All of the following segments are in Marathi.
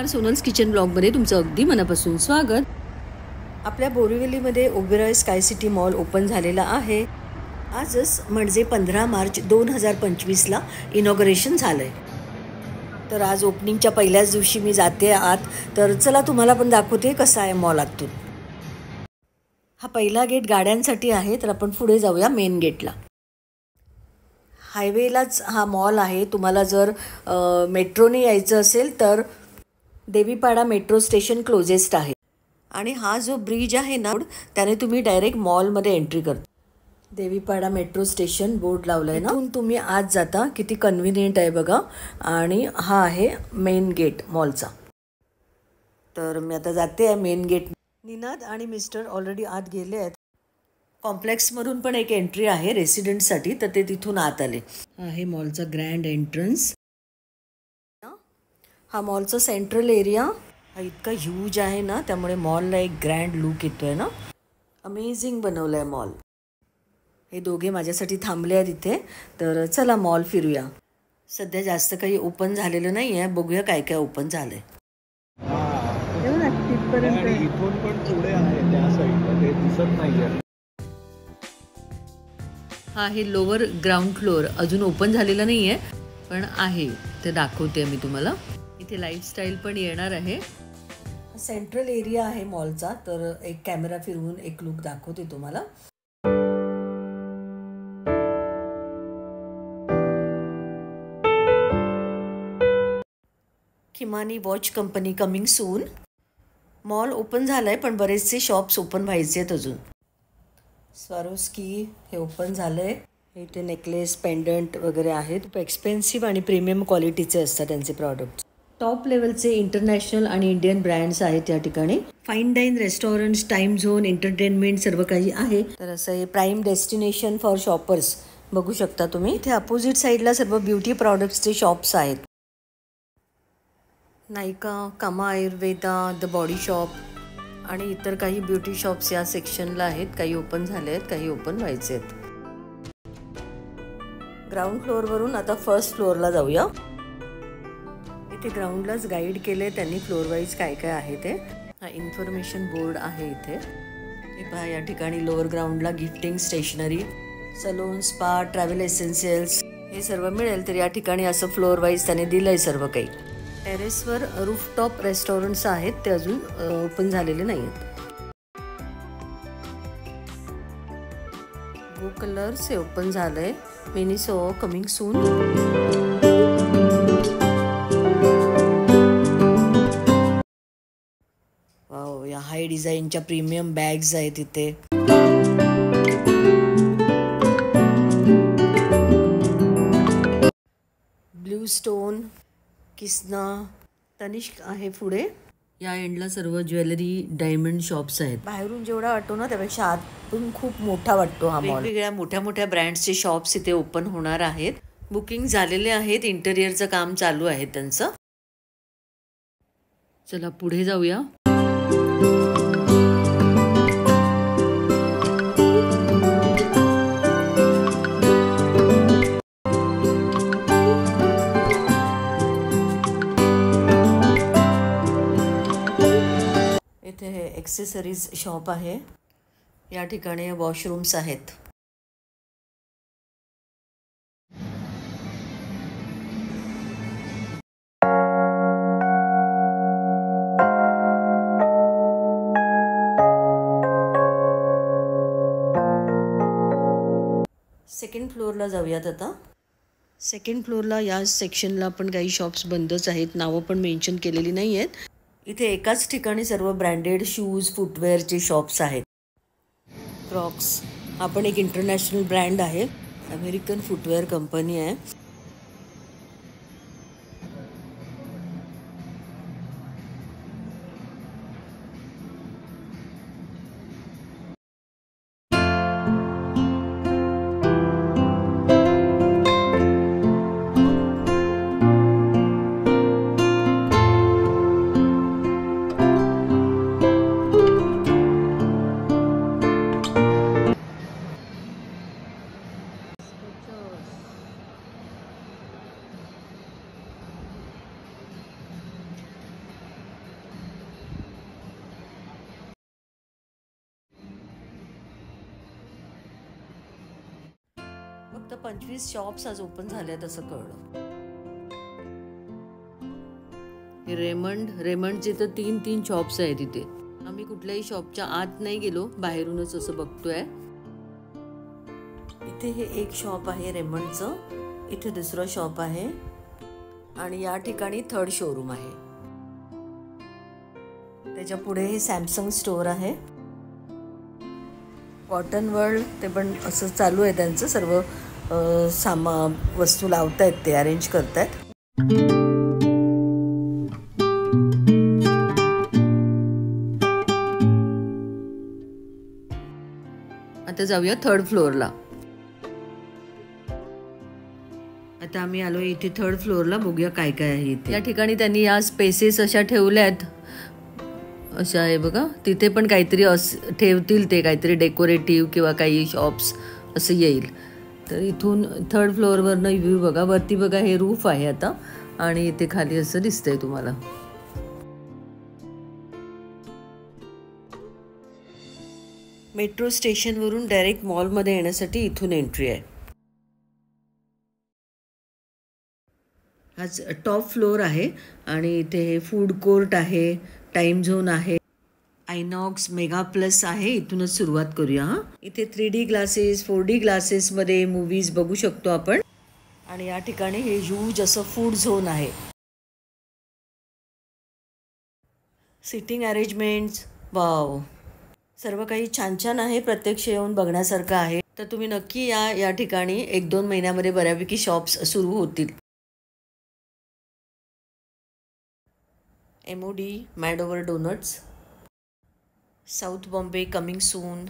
सोनल्स किचन ब्लॉगमध्ये तुमचं अगदी मनापासून स्वागत. आपल्या बोरिवलीमध्ये Oberoi sky city mall open झालेला आहे. आजच म्हणजे 15 मार्च 2025ला इनॉग्रेशन झालं आहे. तर आज ओपनिंगच्या पहिल्याच दिवशी मी जाते आत. तर चला तुम्हाला पण दाखवते कसा आहे मॉल आतून. हा पहिला गेट गाड्यांसाठी आहे, तर आपण पुढे जाऊया मेन गेटला. हायवेलाच हा मॉल आहे. तुम्हाला जर मेट्रोने यायचं असेल तर देवीपाडा मेट्रो स्टेशन क्लोजेस्ट आहे. आणि हा जो ब्रिज आहे ना त्याने तुम्ही डायरेक्ट मॉलमध्ये एंट्री करता. देवीपाडा मेट्रो स्टेशन बोर्ड लावलं आहे ना, इथून तुम्ही आत जाता. किती कन्व्हिनियंट आहे बघा. आणि हा आहे मेन गेट मॉलचा. तर मी आता जाते आहे मेन गेट. निनाद आणि मिस्टर ऑलरेडी आत गेले आहेत. कॉम्प्लेक्समधून पण एक एंट्री आहे रेसिडेंटसाठी, तर ते तिथून आत आले. हा आहे मॉलचा ग्रँड एंट्रन्स. हा मॉलचा सेंट्रल एरिया हा इतका ह्यूज आहे ना, त्यामुळे मॉलला एक ग्रँड लुक येतो आहे ना. अमेझिंग बनवलं आहे मॉल. हे दोघे माझ्यासाठी थांबले आहेत इथे. तर चला मॉल फिरूया. सध्या जास्त काही ओपन झालेलं नाही आहे. बघूया काय काय ओपन झालं आहे. इथून पण पुढे आहे त्या साईडला, ते दिसत नाहीये. हा आहे लोअर ग्राउंड फ्लोअर. अजून ओपन झालेलं नाही आहे, पण आहे ते दाखवते मी तुम्हाला. इथे लाईफस्टाईल पण येणार आहे. सेंट्रल एरिया आहे मॉलचा. तर एक कॅमेरा फिरवून एक लुक दाखवते तुम्हाला. Khimani watch company coming soon. Mall open झालाय, पण बरेचसे शॉप्स ओपन व्हायचे आहेत अजून. स्वारोस्की हे ओपन झालंय. इथे नेकलेस पेंडंट वगैरे आहेत. खूप एक्सपेन्सिव्ह आणि प्रीमियम क्वालिटीचे असतात त्यांचे प्रॉडक्ट्स. टॉप लेवलचे इंटरनॅशनल आणि इंडियन ब्रँड्स आहेत या ठिकाणी. Fine dine restaurants, time zone, entertainment सर्व काही आहे. तर असं हे प्राईम डेस्टिनेशन फॉर शॉपर्स बघू शकता तुम्ही. इथे अपोजिट साईडला सर्व ब्युटी प्रॉडक्ट्सचे शॉप्स आहेत. नायका, कामा आयुर्वेदा, द बॉडी शॉप आणि इतर काही ब्युटी शॉप्स या सेक्शनला आहेत. काही ओपन झाले आहेत, काही ओपन व्हायचे आहेत. ग्राउंड फ्लोअरवरून आता फर्स्ट फ्लोअरला जाऊया. इथे ग्राउंडलाच गाईड केले त्यांनी फ्लोअर वाईज काय काय आहे ते. हा इन्फॉर्मेशन बोर्ड आहे इथे. हे पहा, या ठिकाणी लोअर ग्राउंडला gifting, stationery, salon, spa, travel essentials हे सर्व मिळेल. तर या ठिकाणी असं फ्लोअर वाईज त्याने दिलं आहे सर्व काही. टेरेसवर रूफटॉप रेस्टॉरंट्स आहेत, ते अजून ओपन झालेले नाही आहेत. गो कलर्स हे ओपन झालंय. Miniso coming soon. वाव, या हाय डिझाईनच्या प्रीमियम बॅग्स आहेत इथे. ब्लू स्टोन, किसना, तनिष्क आहे पुढे. या एंडला सर्व ज्वेलरी, डायमंड शॉप्स आहेत. बाहेरून जेवढा वाटतो ना त्यापेक्षा आतून खूप मोठा वाटतो हा मॉल. वेगवेगळ्या मोठ्या मोठ्या ब्रँड्सचे शॉप्स इथे ओपन होणार आहेत. बुकिंग झालेले आहेत. इंटेरियरचं काम चालू आहे त्यांचं. चला पुढे जाऊया. इथे हे एक्सेसरीज शॉप आहे. या ठिकाणी वॉशरूम्स आहेत. सेकंड फ्लोअरला जाऊयात आता. सेकंड फ्लोअरला या सेक्शनला पण काही शॉप्स बंदच आहेत. नावं पण मेन्शन केलेली नाही आहेत. इथे एकाच ठिकाणी सर्व ब्रँडेड शूज, फुटवेअरचे शॉप्स आहेत. क्रॉक्स हा पण एक इंटरनॅशनल ब्रँड आहे. अमेरिकन फुटवेअर कंपनी आहे. फक्त 25 शॉप्स आज ओपन झाल्यात असं कळलं. रेमंडचे तर 3 शॉप्स आहेत इथे. आम्ही कुठल्याही शॉपच्या आत नाही गेलो, बाहेरूनच असं बघतोय. इथे हे एक शॉप आहे रेमंडचं, इथे दुसरं शॉप आहे आणि या ठिकाणी 3rd शोरूम आहे. त्याच्या पुढे हे सॅमसंग स्टोअर आहे. कॉटन वर्ल्ड ते पण असं चालू आहे त्यांचं सर्व वस्तू लावतायत, ते अरेंज करतायत. आता जाऊया 3rd फ्लोअरला. आता आम्ही आलोय इथे 3rd फ्लोअरला. बघूया काय काय आहे इथे. या ठिकाणी त्यांनी या स्पेसेस अशा ठेवल्यात, अशा आहे बघा. तिथे पण काहीतरी ठेवतील, ते काहीतरी डेकोरेटिव्ह किंवा काही शॉप्स असं येईल. तर इथून 3rd फ्लोअरवरनं व्ह्यू बघा. वरती बघा हे रूफ आहे आता आणि इथे खाली असं दिसतंय तुम्हाला. मेट्रो स्टेशनवरून डायरेक्ट मॉलमध्ये येण्यासाठी इथून एंट्री आहे. आज टॉप फ्लोअर आहे आणि इथे फूड कोर्ट आहे, टाइम झोन आहे, आयनॉक्स मेगा प्लस आहे. इथूनच सुरुवात करूया. इथे 3D ग्लासेस 4D ग्लासेसमध्ये मूवीज बघू शकतो आपण. आणि या ठिकाणी हे ह्यूज असं फूड झोन आहे. सिटिंग अरेंजमेंट्स, वाव, सर्व काही छान छान आहे. प्रत्यक्ष येऊन बघण्यासारखं आहे. तर तुम्ही नक्की या ठिकाणी 1-2 महिन्यामध्ये बऱ्यापैकी शॉप्स सुरू होतील. MOD Mad Over Donuts, South Bombay coming soon.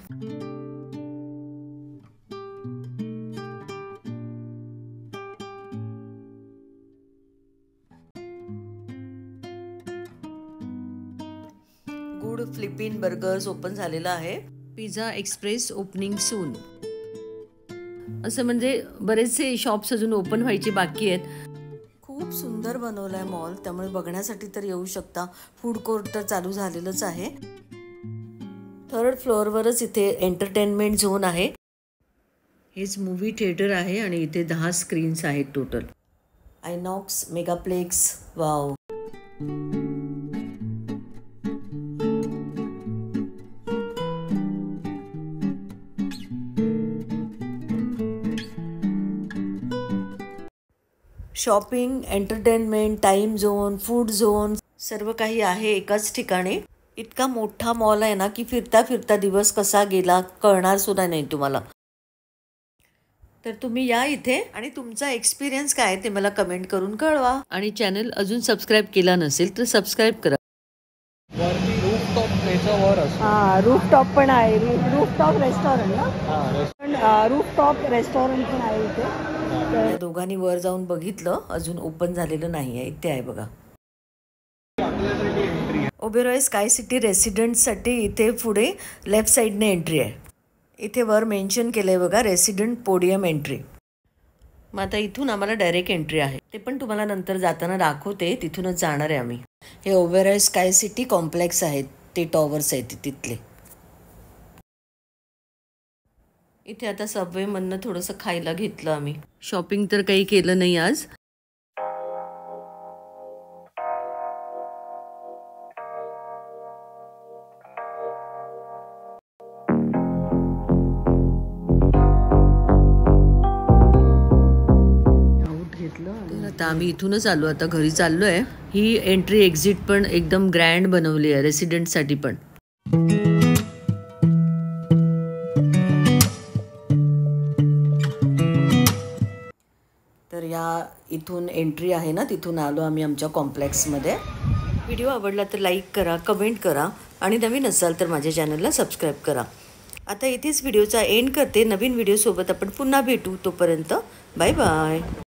Good Flippin Burgers open झालेला आहे. Pizza Express opening soon. असं म्हणजे बरेचसे शॉप्स अजून ओपन व्हायचे बाकी आहेत. खूप सुंदर बनवलाय मॉल, त्यामुळे बघण्यासाठी तर येऊ शकता. फूड कोर्ट तर चालू झालेलंच आहे. 3rd फ्लोअरवरच इथे एंटरटेनमेंट झोन आहे. हेच मूवी थिएटर आहे आणि इथे 10 स्क्रीन्स आहेत total. Inox megaplex, wow. Shopping, entertainment, time zone, food zone सर्व काही आहे एकाच ठिकाणी. इतका मोठा मॉल आहे ना की फिरता फिरता दिवस कसा गेला कळणार सुद्धा नाही तुम्हाला. तर तुम्ही या इथे आणि तुमचा एक्सपिरियन्स काय ते मला कमेंट करून कळवा. आणि चॅनल अजून सबस्क्राईब केला नसेल तर सबस्क्राईब करा. रूफटॉप पण आहे. रूफटॉप रेस्टॉरंट ना, रूफटॉप रेस्टॉरंट पण आहे इथे. दोघांनी वर जाऊन बघितलं, अजून ओपन झालेलं नाही आहे. इथे आहे बघा. ओबेरॉय स्काय सिटी रेसिडेंटसाठी इथे पुढे लेफ्ट साईडने एंट्री आहे. इथे वर मेन्शन केलं आहे बघा, रेसिडेंट पोडियम एंट्री. मग आता इथून आम्हाला डायरेक्ट एंट्री आहे. ते पण तुम्हाला नंतर जाताना दाखवते. तिथूनच जाणार आहे आम्ही. हे ओबेरॉय स्काय सिटी कॉम्प्लेक्स आहेत, ते टॉवर्स आहेत तिथले. इथे आता सबवेमधनं थोडंसं खायला घेतलं आम्ही. शॉपिंग तर काही केलं नाही आज. आता आम्ही इथूनच आलो, आता घरी चाललोय. ही एंट्री एक्झिट पण एकदम ग्रँड बनवली आहे रेसिडेंटसाठी पण. तर या इथून एंट्री आहे ना, तिथून आलो आम्ही आमच्या कॉम्प्लेक्समध्ये. व्हिडिओ आवडला तर लाईक करा, कमेंट करा आणि नवीन असाल तर माझ्या चॅनलला सबस्क्राईब करा. आता इथेच व्हिडिओचा एंड करते. नवीन व्हिडिओसोबत आपण पुन्हा भेटू. तोपर्यंत बाय बाय.